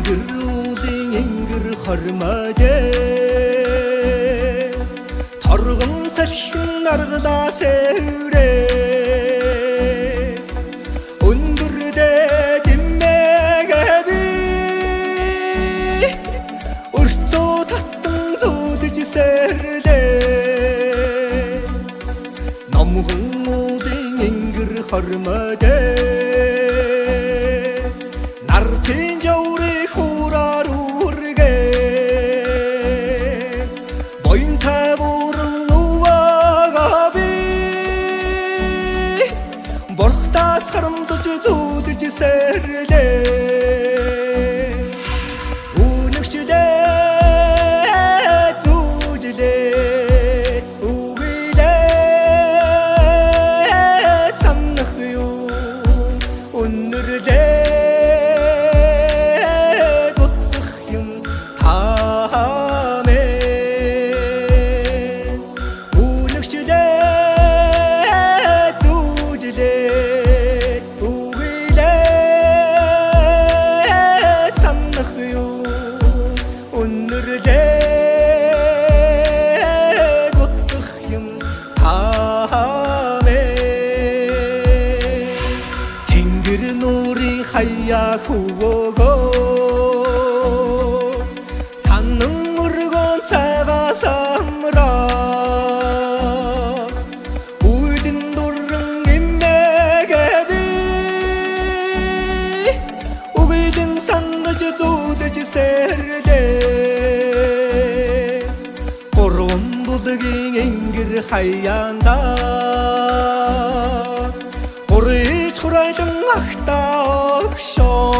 Тингир хормоде торгын салхин наргада севре өндүрдө диммеге урцо таттың зодж серде намгын тингир хормоде нартин жаури хурарурге бойын табурлуагаби борхта сарымдыжы зудыжы серде уныкчыде зудыде угиде саннахю уннырде 누리 하야 후보고 단능 물건 차가 삼라 울든 도르릉 임내게비 우기든 상거지 조대지 세르데 보름 부득이 앵길 하얀다 우리 초라이등 막다 억쇼